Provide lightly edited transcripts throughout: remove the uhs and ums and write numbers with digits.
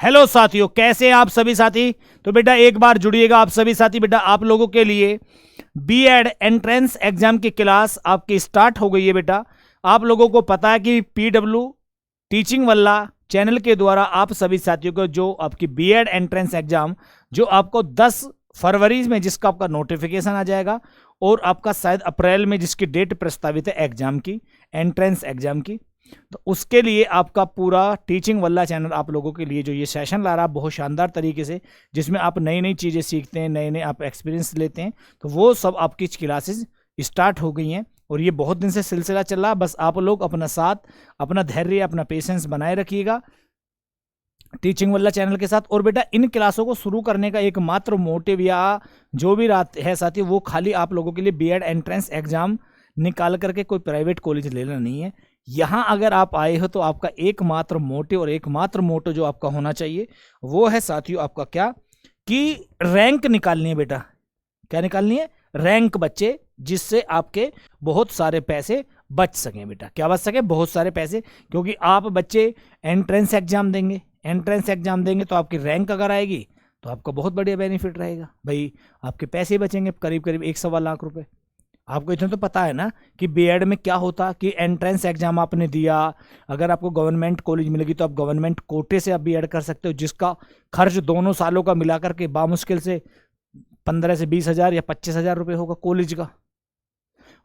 Hello साथियों, कैसे हैं आप सभी साथी। तो बेटा एक बार जुड़िएगा आप सभी साथी। बेटा आप लोगों के लिए बीएड एंट्रेंस एग्जाम की क्लास आपकी स्टार्ट हो गई है। बेटा आप लोगों को पता है कि पीडब्ल्यू टीचिंग वल्ला चैनल के द्वारा आप सभी साथियों को जो आपकी बीएड एंट्रेंस एग्जाम जो आपको 10 फरवरी में जिसका आपका नोटिफिकेशन आ जाएगा और आपका शायद अप्रैल में जिसकी डेट प्रस्तावित है एग्जाम की, एंट्रेंस एग्जाम की, तो उसके लिए आपका पूरा टीचिंग वल्ला चैनल आप लोगों के लिए जो ये सेशन ला रहा है बहुत शानदार तरीके से, जिसमें आप नई नई चीज़ें सीखते हैं, नए नए आप एक्सपीरियंस लेते हैं, तो वो सब आपकी क्लासेस स्टार्ट हो गई हैं और ये बहुत दिन से सिलसिला चल रहा है। बस आप लोग अपना साथ, अपना धैर्य, अपना पेशेंस बनाए रखिएगा टीचिंग वल्ला चैनल के साथ। और बेटा इन क्लासों को शुरू करने का एकमात्र मोटिव या जो भी रात है साथी, वो खाली आप लोगों के लिए बीएड एंट्रेंस एग्जाम निकाल करके कोई प्राइवेट कॉलेज लेना नहीं है। यहाँ अगर आप आए हो तो आपका एकमात्र मोटिव और एकमात्र मोटो जो आपका होना चाहिए वो है साथियों आपका क्या, कि रैंक निकालनी है। बेटा क्या निकालनी है? रैंक बच्चे, जिससे आपके बहुत सारे पैसे बच सकें। बेटा क्या बच सके? बहुत सारे पैसे, क्योंकि आप बच्चे एंट्रेंस एग्जाम देंगे, एंट्रेंस एग्जाम देंगे तो आपकी रैंक अगर आएगी तो आपका बहुत बढ़िया बेनिफिट रहेगा भाई, आपके पैसे बचेंगे करीब करीब 1.25 लाख रुपए। आपको इतना तो पता है ना कि बीएड में क्या होता, कि एंट्रेंस एग्जाम आपने दिया, अगर आपको गवर्नमेंट कॉलेज मिलेगी तो आप गवर्नमेंट कोटे से आप बीएड कर सकते हो, जिसका खर्च दोनों सालों का मिलाकर के बामुश्किल से 15 से 20 हज़ार या 25 हज़ार रुपये होगा कॉलेज का।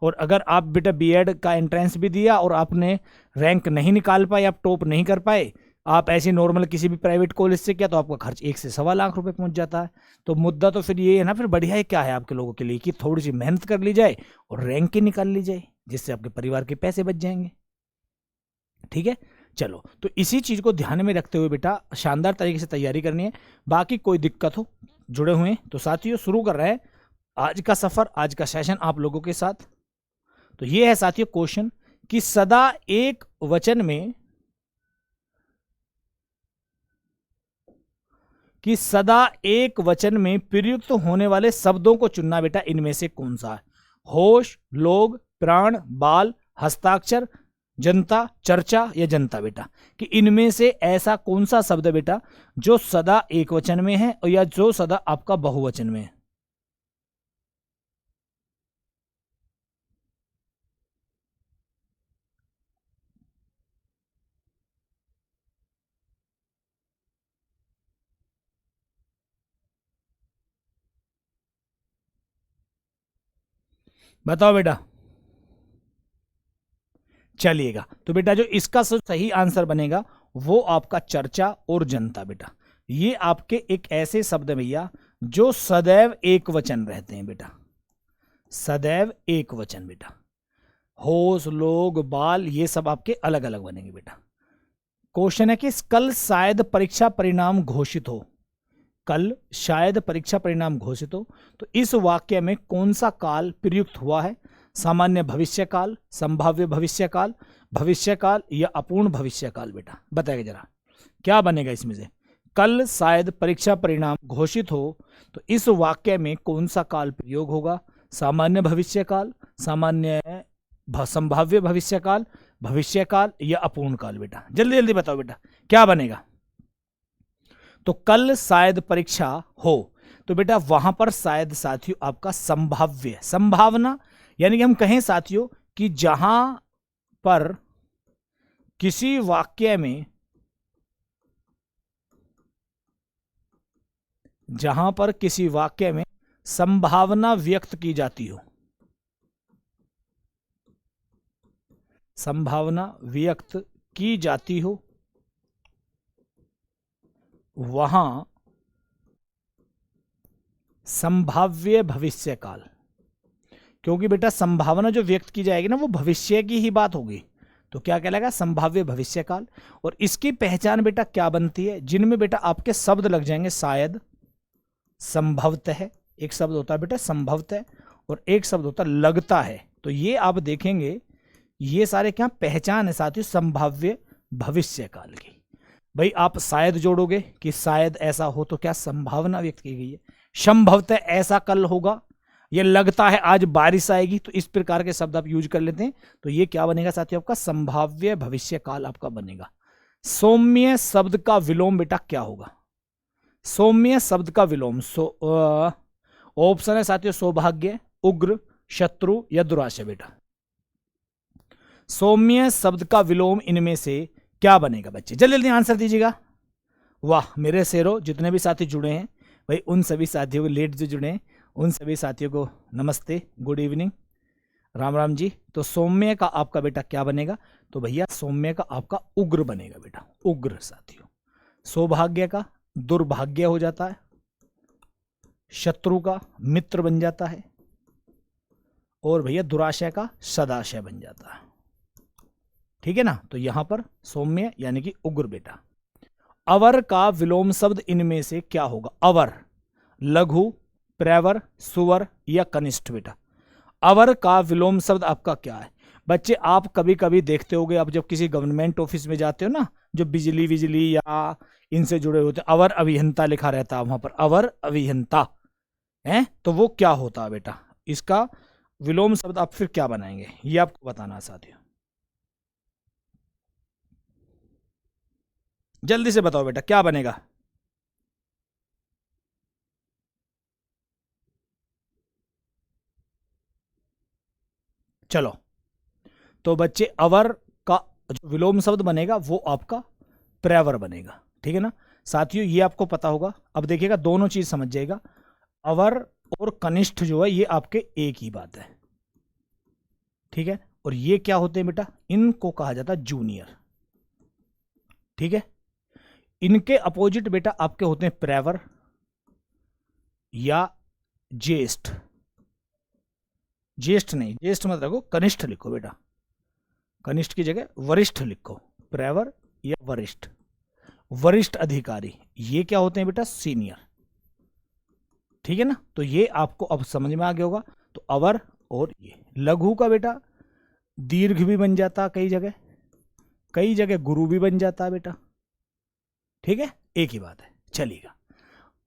और अगर आप बेटा बीएड का एंट्रेंस भी दिया और आपने रैंक नहीं निकाल पाए, आप टॉप नहीं कर पाए, आप ऐसे नॉर्मल किसी भी प्राइवेट कॉलेज से किया, तो आपका खर्च 1 से 1.25 लाख रुपए पहुंच जाता है। तो मुद्दा तो फिर ये है ना, फिर बढ़िया है क्या है आपके लोगों के लिए, कि थोड़ी सी मेहनत कर ली जाए और रैंक ही निकाल ली जाए, जिससे आपके परिवार के पैसे बच जाएंगे। ठीक है, चलो तो इसी चीज को ध्यान में रखते हुए बेटा शानदार तरीके से तैयारी करनी है। बाकी कोई दिक्कत हो, जुड़े हुए हैं तो साथियों शुरू कर रहे हैं आज का सफर, आज का सेशन आप लोगों के साथ। तो ये है साथियों क्वेश्चन, कि सदा एक वचन में, कि सदा एक वचन में प्रयुक्त होने वाले शब्दों को चुनना। बेटा इनमें से कौन सा है? होश, लोग, प्राण, बाल, हस्ताक्षर, जनता, चर्चा या जनता। बेटा कि इनमें से ऐसा कौन सा शब्द है बेटा जो सदा एक वचन में है और या जो सदा आपका बहुवचन में है? बताओ बेटा। चलिएगा, तो बेटा जो इसका सही आंसर बनेगा वो आपका चर्चा और जनता। बेटा ये आपके एक ऐसे शब्द है भैया जो सदैव एक वचन रहते हैं। बेटा सदैव एक वचन। बेटा होश, लोग, बाल ये सब आपके अलग अलग बनेंगे। बेटा क्वेश्चन है कि कल शायद परीक्षा परिणाम घोषित हो, कल शायद परीक्षा परिणाम घोषित हो, तो इस वाक्य में कौन सा काल प्रयुक्त हुआ है? सामान्य भविष्यकाल, संभाव्य भविष्यकाल, भविष्यकाल या अपूर्ण भविष्यकाल। बेटा बताइए जरा क्या बनेगा इसमें से। कल शायद परीक्षा परिणाम घोषित हो, तो इस वाक्य में कौन सा काल प्रयोग होगा? सामान्य भविष्यकाल, सामान्य संभाव्य भविष्यकाल, भविष्यकाल या अपूर्ण काल। बेटा जल्दी जल्दी बताओ बेटा क्या बनेगा। तो कल शायद परीक्षा हो, तो बेटा वहां पर शायद साथियों आपका संभाव्य, संभावना, यानी कि हम कहें साथियों कि जहां पर किसी वाक्य में, जहां पर किसी वाक्य में संभावना व्यक्त की जाती हो, संभावना व्यक्त की जाती हो, वहां संभाव्य भविष्यकाल। क्योंकि बेटा संभावना जो व्यक्त की जाएगी ना वो भविष्य की ही बात होगी, तो क्या कहलाएगा? संभाव्य भविष्यकाल। और इसकी पहचान बेटा क्या बनती है? जिनमें बेटा आपके शब्द लग जाएंगे शायद, संभवतः, एक शब्द होता है बेटा संभवतः और एक शब्द होता है लगता है। तो ये आप देखेंगे ये सारे क्या पहचान है साथियों संभाव्य भविष्यकाल की। भाई आप शायद जोड़ोगे कि शायद ऐसा हो, तो क्या संभावना व्यक्त की गई है। संभवतः ऐसा कल होगा, ये लगता है आज बारिश आएगी, तो इस प्रकार के शब्द आप यूज कर लेते हैं, तो ये क्या बनेगा साथियों आपका संभाव्य भविष्यकाल आपका बनेगा। सौम्य शब्द का विलोम बेटा क्या होगा? सौम्य शब्द का विलोम ऑप्शन है साथियों, सौभाग्य, उग्र, शत्रु या दुराशय बेटा। सौम्य शब्द का विलोम इनमें से क्या बनेगा बच्चे? जल्दी जल्दी आंसर दीजिएगा। वाह मेरे शेरों, जितने भी साथी जुड़े हैं भाई, उन सभी साथियों को, लेट जो जुड़े हैं उन सभी साथियों को नमस्ते, गुड इवनिंग, राम राम जी। तो सौम्य का आपका बेटा क्या बनेगा? तो भैया सौम्य का आपका उग्र बनेगा बेटा, उग्र साथियों। सौभाग्य का दुर्भाग्य हो जाता है, शत्रु का मित्र बन जाता है, और भैया दुराशय का सदाशय बन जाता है। ठीक है ना? तो यहां पर सौम्य यानी कि उग्र बेटा। अवर का विलोम शब्द इनमें से क्या होगा? अवर, लघु, प्रवर, सुवर या कनिष्ठ बेटा। अवर का विलोम शब्द आपका क्या है बच्चे? आप कभी कभी देखते होगे, आप जब किसी गवर्नमेंट ऑफिस में जाते हो ना, जो बिजली बिजली या इनसे जुड़े होते, अवर अभियंता लिखा रहता है वहां पर, अवर अभियंता है। तो वो क्या होता है बेटा? इसका विलोम शब्द आप फिर क्या बनाएंगे, ये आपको बताना साथियों। जल्दी से बताओ बेटा क्या बनेगा? चलो, तो बच्चे अवर का जो विलोम शब्द बनेगा वो आपका प्रवर बनेगा। ठीक है ना साथियों, ये आपको पता होगा। अब देखिएगा, दोनों चीज समझ जाएगा। अवर और कनिष्ठ जो है ये आपके एक ही बात है। ठीक है, और ये क्या होते हैं बेटा? इनको कहा जाता है जूनियर। ठीक है, इनके अपोजिट बेटा आपके होते हैं प्रवर या ज्येष्ठ। ज्येष्ठ नहीं, ज्येष्ठ मत रखो, कनिष्ठ लिखो बेटा, कनिष्ठ की जगह वरिष्ठ लिखो, प्रवर या वरिष्ठ, वरिष्ठ अधिकारी। ये क्या होते हैं बेटा? सीनियर। ठीक है ना, तो ये आपको अब समझ में आ गया होगा। तो अवर और ये लघु का बेटा दीर्घ भी बन जाता कई जगह गुरु भी बन जाता है बेटा। ठीक है, एक ही बात है, चलिएगा।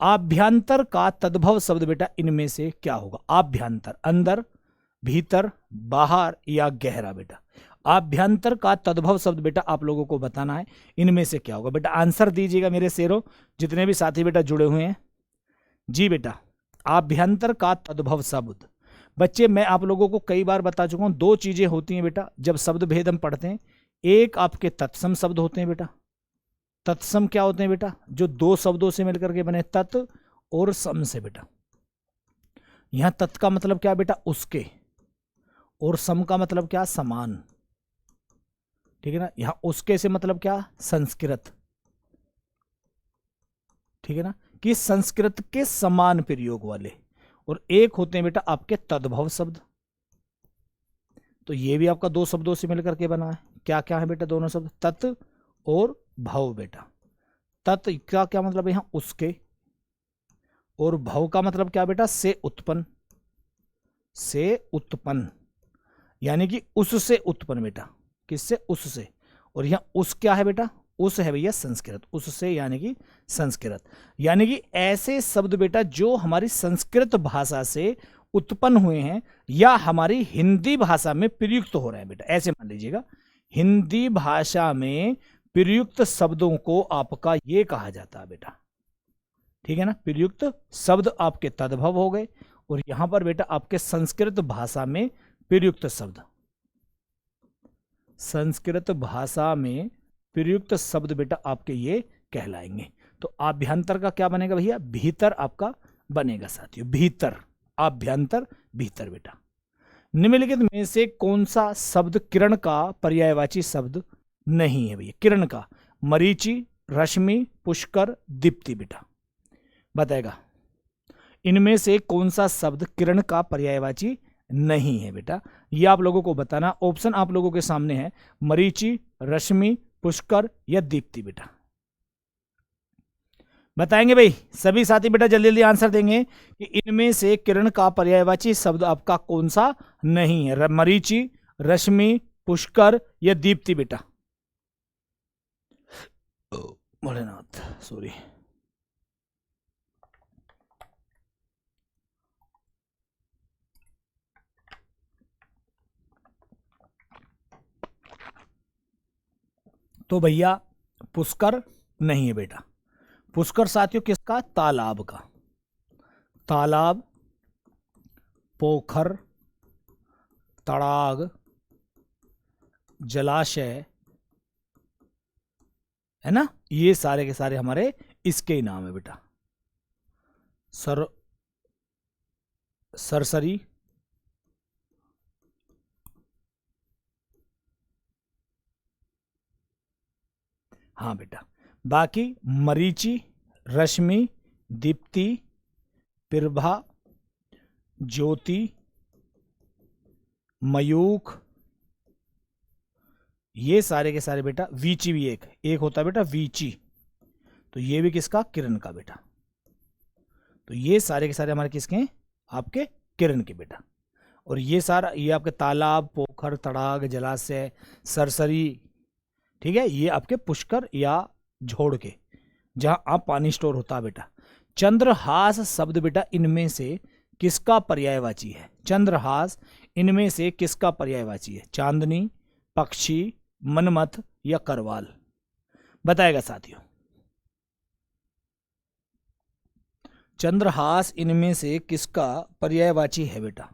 आभ्यंतर का तद्भव शब्द बेटा इनमें से क्या होगा? आभ्यंतर, अंदर, भीतर, बाहर या गहरा बेटा। आभ्यंतर का तद्भव शब्द बेटा आप लोगों को बताना है, इनमें से क्या होगा बेटा? आंसर दीजिएगा मेरे शेरों, जितने भी साथी बेटा जुड़े हुए हैं। जी बेटा, आभ्यंतर का तद्भव शब्द बच्चे मैं आप लोगों को कई बार बता चुका हूं, दो चीजें होती हैं बेटा जब शब्द भेद हम पढ़ते हैं। एक आपके तत्सम शब्द होते हैं बेटा। तत्सम क्या होते हैं बेटा? जो दो शब्दों से मिलकर के बने, तत् और सम से बेटा। यहां तत् का मतलब क्या बेटा? उसके, और सम का मतलब क्या? समान। ठीक है ना, यहां उसके से मतलब क्या? संस्कृत। ठीक है ना, कि संस्कृत के समान प्रयोग वाले। और एक होते हैं बेटा आपके तद्भव शब्द। तो ये भी आपका दो शब्दों से मिलकर के बना है। क्या क्या है बेटा दोनों शब्द? तत् और भव बेटा। तत् का क्या मतलब है? यहां उसके, और भव का मतलब क्या बेटा? से उत्पन्न, से उत्पन्न, यानी कि उससे उत्पन्न बेटा। किससे? उससे। और यहां उस क्या है बेटा? उस है भैया संस्कृत, उससे यानी कि संस्कृत। यानी कि ऐसे शब्द बेटा जो हमारी संस्कृत भाषा से उत्पन्न हुए हैं या हमारी हिंदी भाषा में प्रयुक्त हो रहे हैं बेटा, ऐसे मान लीजिएगा। हिंदी भाषा में प्रयुक्त शब्दों को आपका ये कहा जाता है बेटा। ठीक है ना, प्रयुक्त शब्द आपके तद्भव हो गए, और यहां पर बेटा आपके संस्कृत भाषा में प्रयुक्त शब्द, संस्कृत भाषा में प्रयुक्त शब्द बेटा आपके ये कहलाएंगे। तो आभ्यंतर का क्या बनेगा भैया? भीतर आपका बनेगा साथियों, भीतर, आभ्यंतर, भीतर बेटा। निम्नलिखित में से कौन सा शब्द किरण का पर्यायवाची शब्द नहीं है भैया? किरण का मरीचि, रश्मि, पुष्कर, दीप्ति बेटा बताएगा। इनमें से कौन सा शब्द किरण का पर्यायवाची नहीं है बेटा? ये आप लोगों को बताना। ऑप्शन आप लोगों के सामने है, मरीचि, रश्मि, पुष्कर या दीप्ति बेटा। बताएंगे भाई सभी साथी बेटा, जल्दी जल्दी आंसर देंगे कि इनमें से किरण का पर्यायवाची शब्द आपका कौन सा नहीं है? मरीचि, रश्मि, पुष्कर या दीप्ति बेटा। भोलेनाथ, सॉरी। तो भैया पुष्कर नहीं है बेटा। पुष्कर साथियों किसका? तालाब का। तालाब, पोखर, तड़ाग, जलाशय, है ना, ये सारे के सारे हमारे इसके ही नाम है बेटा। सरसरी, हाँ बेटा। बाकी मरीचि, रश्मि, दीप्ति, प्रभा, ज्योति, मयूख, ये सारे के सारे बेटा। वीची भी एक होता है बेटा वीची, तो ये भी किसका? किरण का बेटा। तो ये सारे के सारे हमारे किसके हैं? आपके किरण के बेटा। और ये सारा ये आपके तालाब, पोखर, तड़ाग, जलाशय, सरसरी, ठीक है, ये आपके पुष्कर या झोड़ के, जहां आप पानी स्टोर होता है बेटा। चंद्रहास शब्द बेटा इनमें से किसका पर्यायवाची है? चंद्रहास इनमें से किसका पर्यायवाची है? चांदनी, पक्षी, मनमथ या करवाल? बताएगा साथियों। चंद्रहास इनमें से किसका पर्यायवाची है बेटा?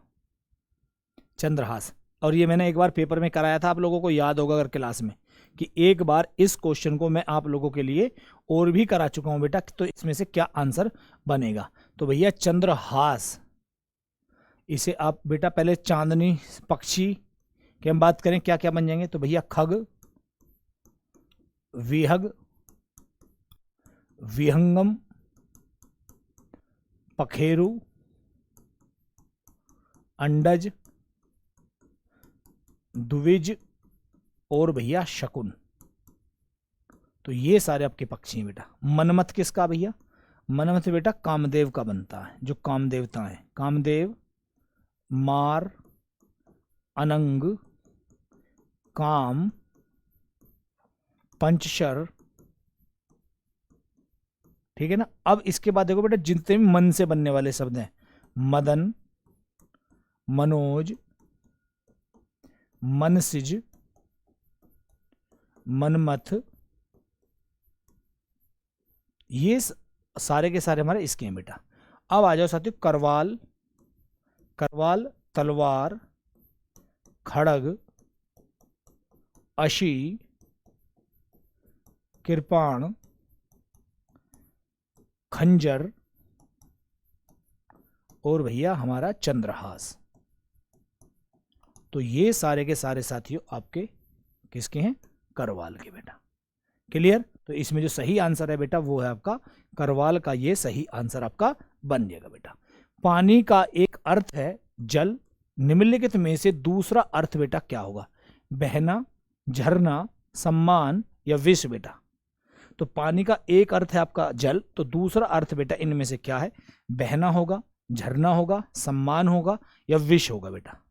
चंद्रहास। और ये मैंने एक बार पेपर में कराया था, आप लोगों को याद होगा अगर क्लास में, कि एक बार इस क्वेश्चन को मैं आप लोगों के लिए और भी करा चुका हूं बेटा। तो इसमें से क्या आंसर बनेगा? तो भैया चंद्रहास, इसे आप बेटा पहले चांदनी पक्षी की हम बात करें, क्या क्या बन जाएंगे? तो भैया खग, विहग, विहंगम, पखेरु, अंडज, द्विज और भैया शकुन। तो ये सारे आपके पक्षी हैं बेटा। मनमथ किसका भैया? मनमथ बेटा कामदेव का बनता है, जो कामदेवता है। कामदेव, मार, अनंग, काम, पंचशर, ठीक है ना। अब इसके बाद देखो बेटा जितने भी मन से बनने वाले शब्द हैं, मदन, मनोज, मनसिज, मनमथ, ये सारे के सारे हमारे इसके हैं बेटा। अब आ जाओ साथियों करवाल। करवाल तलवार, खड़ग, अशी, कृपाण, खंजर और भैया हमारा चंद्रहास। तो ये सारे के सारे साथियों आपके किसके हैं? करवाल के बेटा। क्लियर? तो इसमें जो सही आंसर है बेटा वो है आपका करवाल का, ये सही आंसर आपका बन जाएगा बेटा। पानी का एक अर्थ है जल, निम्नलिखित में से दूसरा अर्थ बेटा क्या होगा? बहना, झरना, सम्मान या विष बेटा। तो पानी का एक अर्थ है आपका जल, तो दूसरा अर्थ बेटा इनमें से क्या है? बहना होगा, झरना होगा, सम्मान होगा या विष होगा बेटा।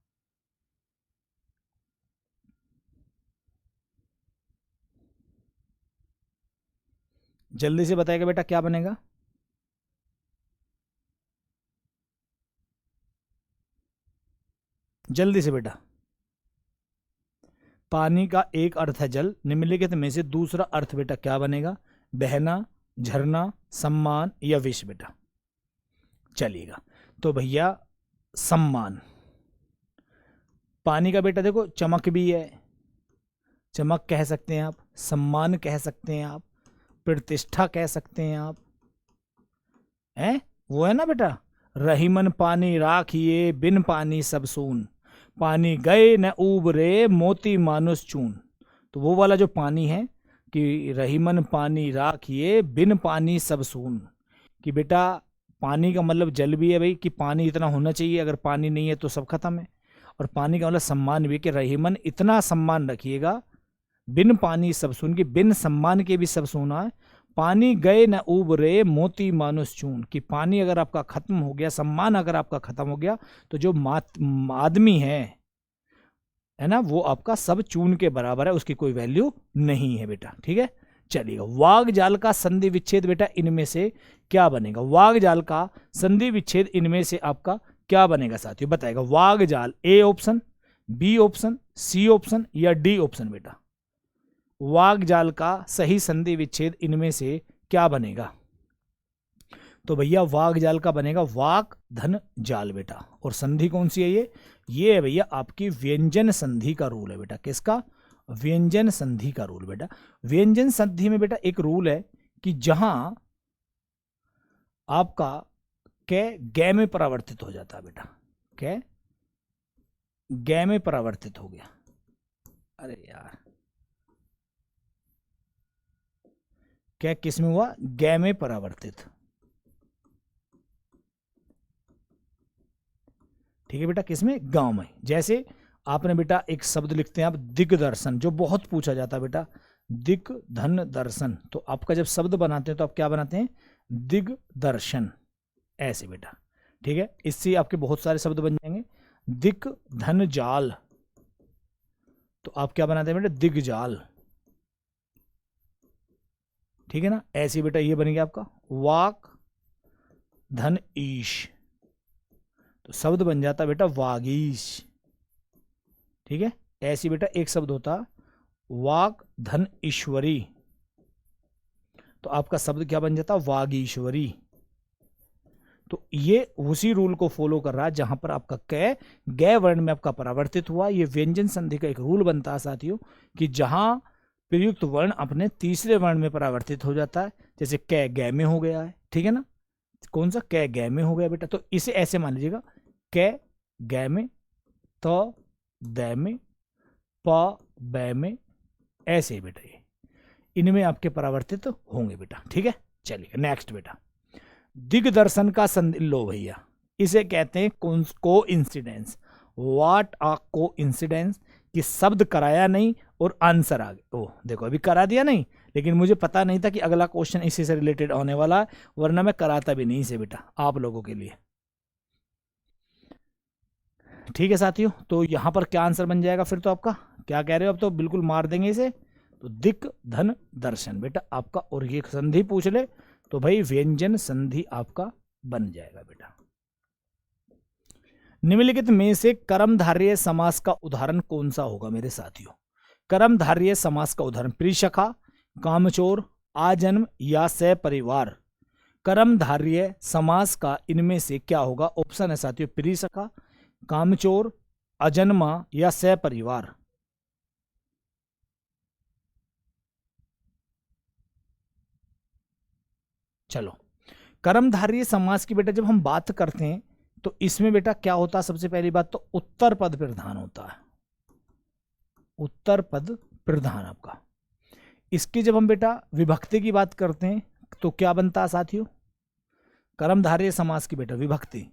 जल्दी से बताएगा बेटा क्या बनेगा? जल्दी से बेटा। पानी का एक अर्थ है जल, निम्नलिखित में से दूसरा अर्थ बेटा क्या बनेगा? बहना, झरना, सम्मान या विष बेटा। चलिएगा, तो भैया सम्मान। पानी का बेटा देखो चमक भी है, चमक कह सकते हैं आप, सम्मान कह सकते हैं आप, प्रतिष्ठा कह सकते हैं आप, हैं वो है ना बेटा। रहीमन पानी राखिए, बिन पानी सब सून, पानी गए न उबरे, मोती मानुष चून। तो वो वाला जो पानी है कि रहीमन पानी राखिए, बिन पानी सब सून, कि बेटा पानी का मतलब जल भी है भाई, कि पानी इतना होना चाहिए, अगर पानी नहीं है तो सब खत्म है। और पानी का मतलब सम्मान भी, कि रहीमन इतना सम्मान रखिएगा, बिन पानी सब सून, की बिन सम्मान के भी सब सूना है। पानी गए न उबरे, मोती मानुष चून, कि पानी अगर आपका खत्म हो गया, सम्मान अगर आपका खत्म हो गया, तो जो आदमी है ना, वो आपका सब चून के बराबर है, उसकी कोई वैल्यू नहीं है बेटा। ठीक है, चलिएगा। वाग जाल का संधि विच्छेद बेटा इनमें से क्या बनेगा? वाग जाल का संधि विच्छेद इनमें से आपका क्या बनेगा साथियों? बताएगा। वाग जाल, A option, B option, C option या डी ऑप्शन बेटा। वाग जाल का सही संधि विच्छेद इनमें से क्या बनेगा? तो भैया वाग जाल का बनेगा वाक धन जाल बेटा। और संधि कौन सी है ये है भैया आपकी व्यंजन संधि का रूल है बेटा। किसका? व्यंजन संधि का रूल बेटा। व्यंजन संधि में बेटा एक रूल है कि जहां आपका कै गै में परावर्तित हो जाता है बेटा, कै गै में परावर्तित हो गया। अरे यार, कै किस में हुआ? गै में परावर्तित। ठीक है बेटा, किसमें? गांव में। जैसे आपने बेटा एक शब्द लिखते हैं आप दिग्दर्शन, जो बहुत पूछा जाता है बेटा, दिग धन दर्शन। तो आपका जब शब्द बनाते हैं तो आप क्या बनाते हैं? दिग्दर्शन, ऐसे बेटा। ठीक है, इससे आपके बहुत सारे शब्द बन जाएंगे। दिग धन जाल, तो आप क्या बनाते हैं बेटा? दिग्जाल। ठीक है ना, ऐसे बेटा ये बन गया आपका वाक धन ईश, तो शब्द बन जाता बेटा वागीश। ठीक है, ऐसी बेटा एक शब्द होता वाक धन ईश्वरी, तो आपका शब्द क्या बन जाता? वागीश्वरी। तो ये उसी रूल को फॉलो कर रहा है जहां पर आपका कै गै वर्ण में आपका परावर्तित हुआ। ये व्यंजन संधि का एक रूल बनता है साथियों कि जहां प्रयुक्त वर्ण अपने तीसरे वर्ण में परावर्तित हो जाता है, जैसे कै गै में हो गया है। ठीक है ना, कौन सा? कै गै में हो गया बेटा। तो इसे ऐसे मान लीजिएगा, कै गै में, त दै में, प बै में, ऐसे बेटा ये इनमें आपके परावर्तित होंगे बेटा। ठीक है, चलिए नेक्स्ट बेटा, दिग्दर्शन का संधि लो भैया, इसे कहते हैं को इंसिडेंस। व्हाट आ को इंसिडेंस, कि शब्द कराया नहीं और आंसर आ गया। ओह देखो, अभी करा दिया नहीं, लेकिन मुझे पता नहीं था कि अगला क्वेश्चन इसी से रिलेटेड होने वाला है, वरना मैं कराता भी नहीं इसे बेटा आप लोगों के लिए। ठीक है साथियों, तो यहां पर क्या आंसर बन जाएगा फिर? तो आपका क्या कह रहे हो? अब तो बिल्कुल मार देंगे इसे। तो दिक धन दर्शन बेटा आपका, और ये संधि पूछ ले तो भाई व्यंजन संधि आपका बन जाएगा बेटा। निम्नलिखित में से कर्मधारय समास का उदाहरण कौन सा होगा मेरे साथियों? कर्मधारय समास का उदाहरण प्रियसखा, कामचोर, आजन्म या सपरिवार। कर्मधारय समास का इनमें से क्या होगा? ऑप्शन है साथियों प्रियसखा, कामचोर, अजन्मा या सपरिवार। चलो, कर्मधारय समास की बेटा जब हम बात करते हैं तो इसमें बेटा क्या होता है? सबसे पहली बात तो उत्तर पद प्रधान होता है, उत्तर पद प्रधान आपका। इसकी जब हम बेटा विभक्ति की बात करते हैं तो क्या बनता है साथियों? कर्मधारय समास की बेटा विभक्ति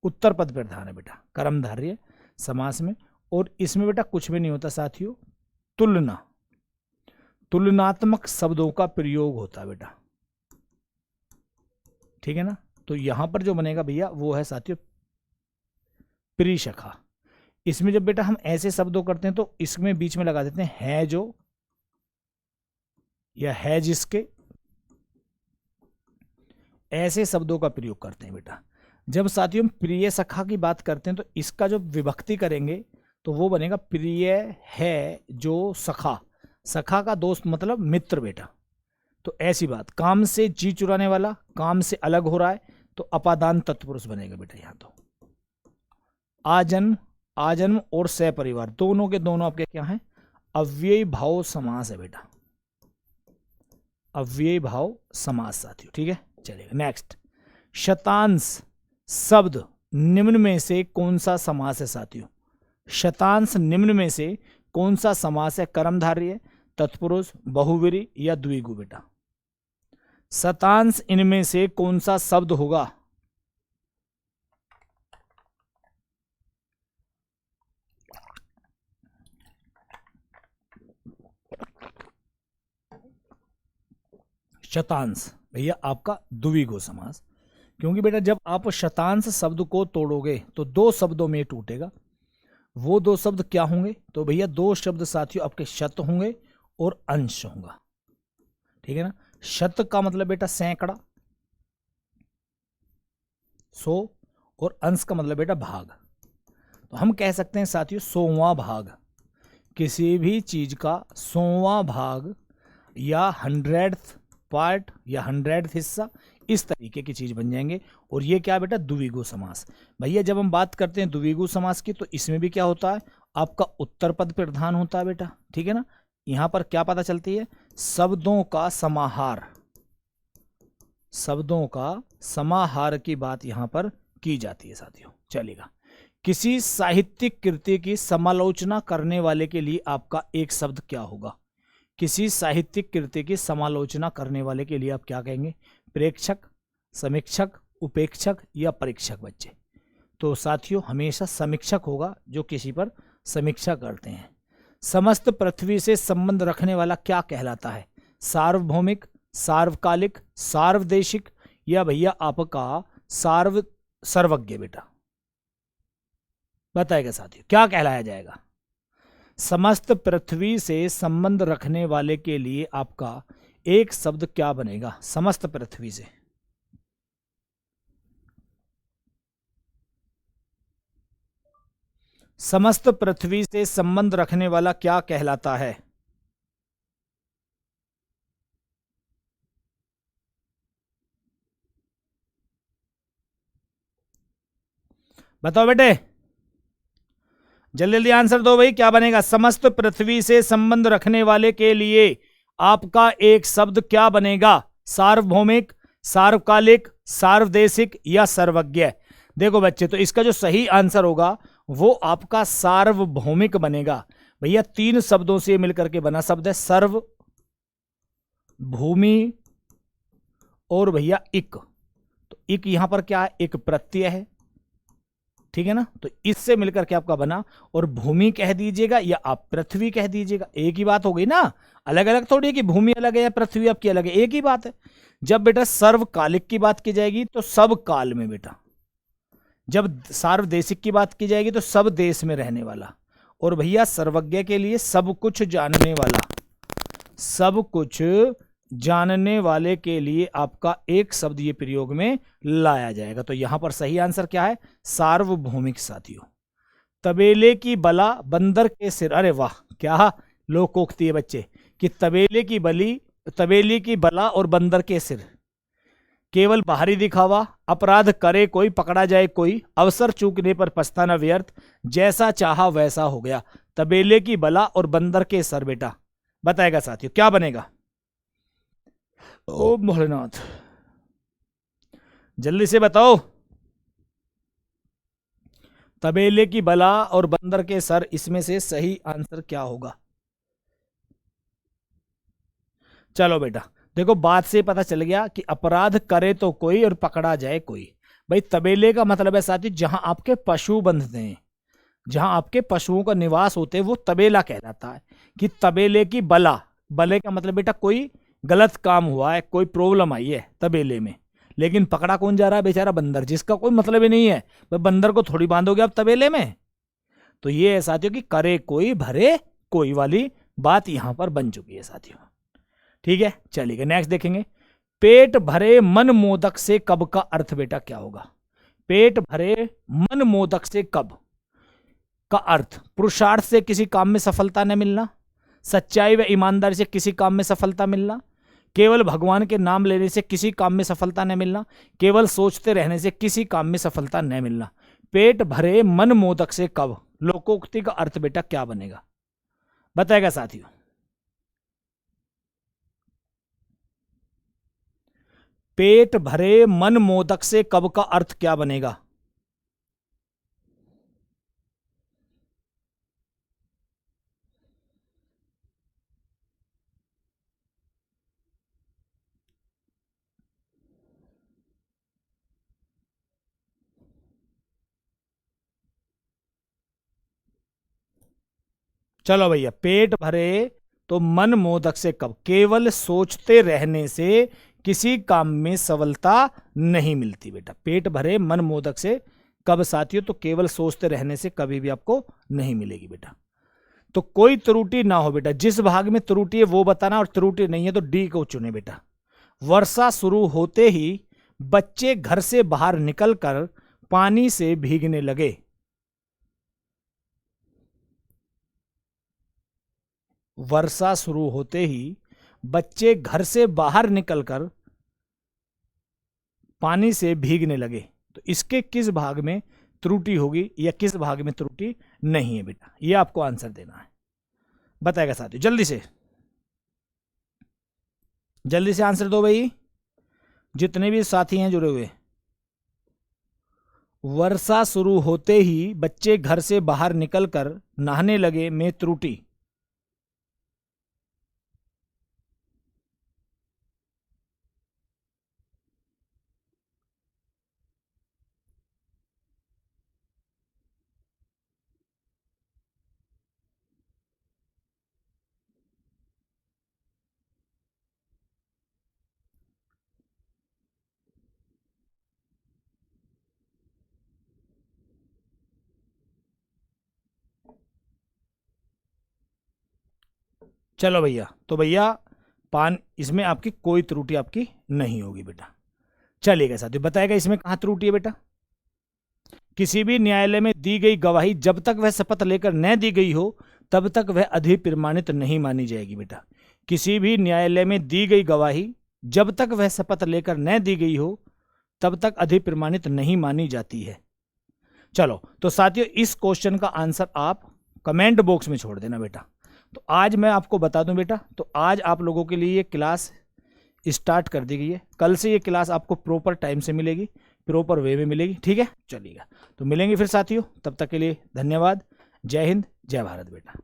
उत्तर पद प्रधान है बेटा कर्मधारय समास में। और इसमें बेटा कुछ भी नहीं होता साथियों, तुलना, तुलनात्मक शब्दों का प्रयोग होता है बेटा। ठीक है ना, तो यहां पर जो बनेगा भैया वो है साथियों प्रियसखा। इसमें जब बेटा हम ऐसे शब्दों करते हैं तो इसमें बीच में लगा देते हैं है जो या है जिसके, ऐसे शब्दों का प्रयोग करते हैं बेटा। जब साथियों हम प्रिय सखा की बात करते हैं तो इसका जो विभक्ति करेंगे तो वो बनेगा प्रिय है जो सखा। सखा का दोस्त मतलब मित्र बेटा। तो ऐसी बात, काम से जी चुराने वाला, काम से अलग हो रहा है तो अपादान तत्पुरुष बनेगा बेटा यहां। तो आजन्म, आजन्म और सपरिवार दोनों के दोनों आपके क्या हैं? अव्ययी भाव समास है बेटा, अव्ययी भाव समास साथियों। ठीक है, चलिए नेक्स्ट, शतांश शब्द निम्न में से कौन सा समास है साथियों? शतांश निम्न में से कौन सा समास है? कर्मधारय, तत्पुरुष, बहुव्रीहि या द्विगु बेटा? शतांश इनमें से कौन सा शब्द होगा? शतांश भैया आपका द्विगु समास, क्योंकि बेटा जब आप शतांश शब्द को तोड़ोगे तो दो शब्दों में टूटेगा। वो दो शब्द क्या होंगे? तो भैया दो शब्द साथियों आपके शत होंगे और अंश होगा। ठीक है ना, शत का मतलब बेटा सैकड़ा, 100, और अंश का मतलब बेटा भाग। तो हम कह सकते हैं साथियों 100वां भाग, किसी भी चीज का 100वां भाग या 100th पार्ट या 100th हिस्सा, इस तरीके की चीज बन जाएंगे। और ये क्या बेटा, द्विगु समास। भैया जब हम बात करते हैं द्विगु समास की, तो इसमें भी क्या होता है, आपका उत्तर पद प्रधान होता है बेटा, ठीक है ना। यहां पर क्या पता चलती है, शब्दों का समाहार, शब्दों का समाहार की बात यहां पर की जाती है साथियों। चलेगा, किसी साहित्यिक कृति की समालोचना करने वाले के लिए आपका एक शब्द क्या होगा। किसी साहित्यिक कृति की समालोचना करने वाले के लिए आप क्या कहेंगे, प्रेक्षक, समीक्षक, उपेक्षक या परीक्षक बच्चे। तो साथियों हमेशा समीक्षक होगा, जो किसी पर समीक्षा करते हैं। समस्त पृथ्वी से संबंध रखने वाला क्या कहलाता है, सार्वभौमिक, सार्वकालिक, सार्वदेशिक या भैया आपका सर्वज्ञ बेटा, बताएगा साथियों क्या कहलाया जाएगा। समस्त पृथ्वी से संबंध रखने वाले के लिए आपका एक शब्द क्या बनेगा, समस्त पृथ्वी से। समस्त पृथ्वी से संबंध रखने वाला क्या कहलाता है। बताओ बेटे, जल्दी जल्दी आंसर दो भाई, क्या बनेगा। समस्त पृथ्वी से संबंध रखने वाले के लिए आपका एक शब्द क्या बनेगा, सार्वभौमिक, सार्वकालिक, सार्वदेशिक या सर्वज्ञ। देखो बच्चे, तो इसका जो सही आंसर होगा वो आपका सार्वभौमिक बनेगा। भैया 3 शब्दों से मिलकर के बना शब्द है सर्व, भूमि और भैया इक। तो इक यहां पर क्या है, एक प्रत्यय है, ठीक है ना। तो इससे मिलकर के आपका बना, और भूमि कह दीजिएगा या आप पृथ्वी कह दीजिएगा, एक ही बात हो गई ना। अलग अलग थोड़ी कि भूमि अलग है या पृथ्वी आपकी अलग है, एक ही बात है। जब बेटा सर्वकालिक की बात की जाएगी तो सब काल में बेटा, जब सार्वदेशिक की बात की जाएगी तो सब देश में रहने वाला, और भैया सर्वज्ञ के लिए सब कुछ जानने वाला, सब कुछ जानने वाले के लिए आपका एक शब्द ये प्रयोग में लाया जाएगा। तो यहां पर सही आंसर क्या है, सार्वभौमिक साथियों। तबेले की बला बंदर के सिर, अरे वाह, क्या लोकोक्ति है बच्चे, कि तबेले की बला और बंदर के सिर, केवल बाहरी दिखावा, अपराध करे कोई पकड़ा जाए कोई, अवसर चूकने पर पछताना व्यर्थ, जैसा चाहा वैसा हो गया। तबेले की बला और बंदर के सर बेटा, बताएगा साथियों क्या बनेगा। ओम भोलेनाथ, जल्दी से बताओ। तबेले की बला और बंदर के सर, इसमें से सही आंसर क्या होगा। चलो बेटा देखो, बात से पता चल गया कि अपराध करे तो कोई और पकड़ा जाए कोई। भाई तबेले का मतलब है साथी जहां आपके पशु बंधते हैं, जहां आपके पशुओं का निवास होते हैं, वो तबेला कहलाता है। कि तबेले की बला, बले का मतलब बेटा कोई गलत काम हुआ है, कोई प्रॉब्लम आई है तबेले में, लेकिन पकड़ा कौन जा रहा है, बेचारा बंदर, जिसका कोई मतलब ही नहीं है। भाई बंदर को थोड़ी बांधोगे आप तबेले में। तो ये है साथियों कि करे कोई भरे कोई वाली बात यहां पर बन चुकी है साथियों, ठीक है। चलिए नेक्स्ट देखेंगे। पेट भरे मन मोदक से कब का अर्थ बेटा क्या होगा। पेट भरे मन मोदक से कब का अर्थ, पुरुषार्थ से किसी काम में सफलता न मिलना, सच्चाई व ईमानदारी से किसी काम में सफलता मिलना, केवल भगवान के नाम लेने से किसी काम में सफलता न मिलना, केवल सोचते रहने से किसी काम में सफलता न मिलना। पेट भरे मन मोदक से कब, लोकोक्ति का अर्थ बेटा क्या बनेगा, बताएगा साथियों। पेट भरे मन मोदक से कब का अर्थ क्या बनेगा। चलो भैया, पेट भरे तो मन मोदक से कब, केवल सोचते रहने से किसी काम में सफलता नहीं मिलती बेटा। पेट भरे मन मोदक से कब साथियों, तो केवल सोचते रहने से कभी भी आपको नहीं मिलेगी बेटा। तो कोई त्रुटि ना हो बेटा, जिस भाग में त्रुटि है वो बताना, और त्रुटि नहीं है तो डी को चुने बेटा। वर्षा शुरू होते ही बच्चे घर से बाहर निकलकर पानी से भीगने लगे। वर्षा शुरू होते ही बच्चे घर से बाहर निकलकर पानी से भीगने लगे, तो इसके किस भाग में त्रुटि होगी या किस भाग में त्रुटि नहीं है बेटा, ये आपको आंसर देना है। बताएगा साथियों, जल्दी से आंसर दो भाई, जितने भी साथी हैं जुड़े हुए। वर्षा शुरू होते ही बच्चे घर से बाहर निकलकर नहाने लगे में त्रुटि। चलो भैया, तो भैया इसमें आपकी कोई त्रुटि आपकी नहीं होगी बेटा। चलिएगा साथियों, बताएगा इसमें कहां त्रुटि है बेटा। किसी भी न्यायालय में दी गई गवाही जब तक वह शपथ लेकर न दी गई हो तब तक वह अधिप्रमाणित नहीं मानी जाएगी बेटा। किसी भी न्यायालय में दी गई गवाही जब तक वह शपथ लेकर न दी गई हो तब तक अधिप्रमाणित नहीं मानी जाती है। चलो तो साथियों, इस क्वेश्चन का आंसर आप कमेंट बॉक्स में छोड़ देना बेटा। तो आज मैं आपको बता दूं बेटा, तो आज आप लोगों के लिए ये क्लास स्टार्ट कर दी गई है। कल से ये क्लास आपको प्रॉपर टाइम से मिलेगी, प्रॉपर वे में मिलेगी, ठीक है। चलिएगा, तो मिलेंगे फिर साथियों, तब तक के लिए धन्यवाद। जय हिंद, जय भारत बेटा।